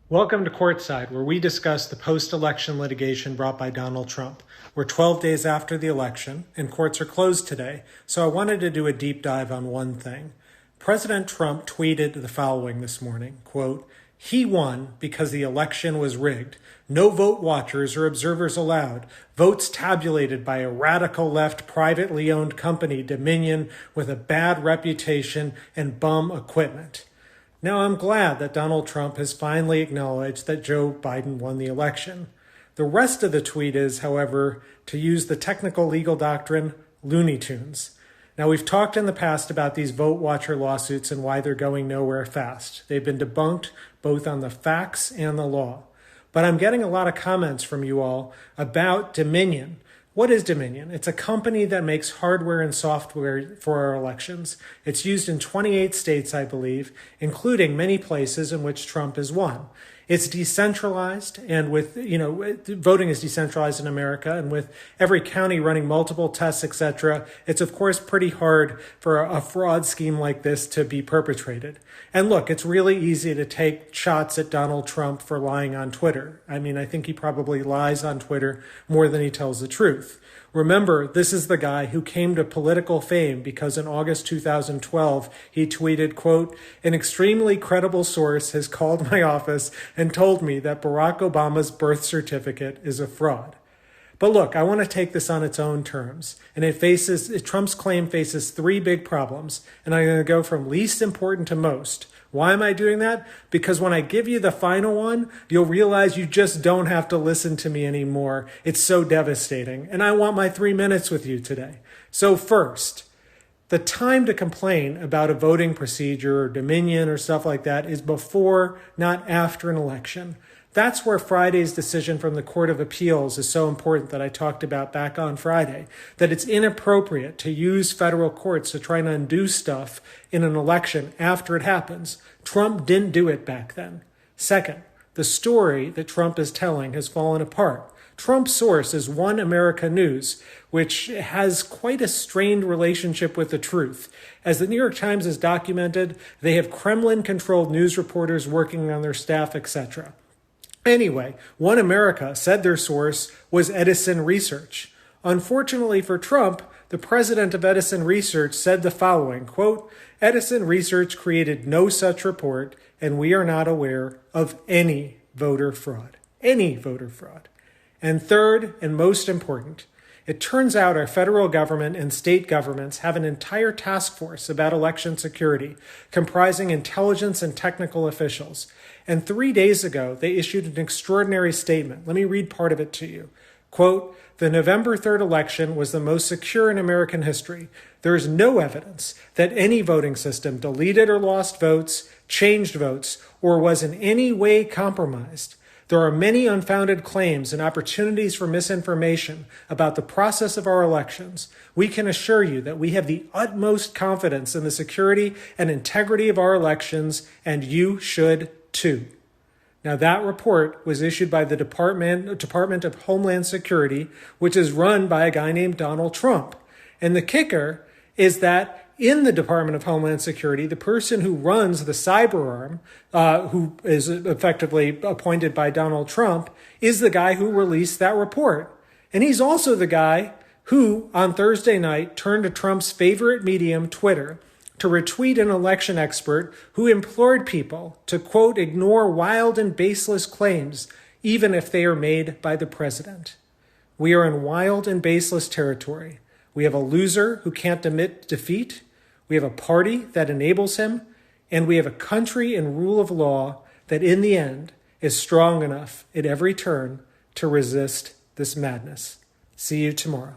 Welcome to Courtside, where we discuss the post-election litigation brought by Donald Trump. We're 12 days after the election, and courts are closed today, so I wanted to do a deep dive on one thing. President Trump tweeted the following this morning, quote, "He won because the election was rigged. No vote watchers or observers allowed. Votes tabulated by a radical left privately owned company, Dominion, with a bad reputation and bum equipment." Now, I'm glad that Donald Trump has finally acknowledged that Joe Biden won the election. The rest of the tweet is, however, to use the technical legal doctrine, Looney Tunes. Now, we've talked in the past about these vote watcher lawsuits and why they're going nowhere fast. They've been debunked both on the facts and the law. But I'm getting a lot of comments from you all about Dominion. What is Dominion? It's a company that makes hardware and software for our elections. It's used in 28 states, I believe, including many places in which Trump has won. It's decentralized, and voting is decentralized in America, and with every county running multiple tests, etc., it's of course pretty hard for a fraud scheme like this to be perpetrated. And look, it's really easy to take shots at Donald Trump for lying on Twitter. I mean, I think he probably lies on Twitter more than he tells the truth. Remember, this is the guy who came to political fame because in August 2012, he tweeted, quote, "An extremely credible source has called my office and told me that Barack Obama's birth certificate is a fraud." But look, I want to take this on its own terms. And Trump's claim faces three big problems. And I'm going to go from least important to most. Why am I doing that? Because when I give you the final one, you'll realize you just don't have to listen to me anymore. It's so devastating. And I want my 3 minutes with you today. So first, the time to complain about a voting procedure or Dominion or stuff like that is before, not after an election. That's where Friday's decision from the Court of Appeals is so important that I talked about back on Friday, that it's inappropriate to use federal courts to try and undo stuff in an election after it happens. Trump didn't do it back then. Second, the story that Trump is telling has fallen apart. Trump's source is One America News, which has quite a strained relationship with the truth. As the New York Times has documented, they have Kremlin-controlled news reporters working on their staff, etc. Anyway, One America said their source was Edison Research. Unfortunately for Trump, the president of Edison Research said the following, quote, "Edison Research created no such report, and we are not aware of any voter fraud." Any voter fraud. And third, and most important, it turns out our federal government and state governments have an entire task force about election security, comprising intelligence and technical officials. And 3 days ago, they issued an extraordinary statement. Let me read part of it to you. Quote, "The November 3rd election was the most secure in American history. There is no evidence that any voting system deleted or lost votes, changed votes, or was in any way compromised. There are many unfounded claims and opportunities for misinformation about the process of our elections. We can assure you that we have the utmost confidence in the security and integrity of our elections, and you should too." Now, that report was issued by the Department of Homeland Security, which is run by a guy named Donald Trump. And the kicker is that in the Department of Homeland Security, the person who runs the cyber arm, who is effectively appointed by Donald Trump, is the guy who released that report. And he's also the guy who, on Thursday night, turned to Trump's favorite medium, Twitter, to retweet an election expert who implored people to, quote, "ignore wild and baseless claims, even if they are made by the president." We are in wild and baseless territory. We have a loser who can't admit defeat. We have a party that enables him. And we have a country and rule of law that in the end is strong enough at every turn to resist this madness. See you tomorrow.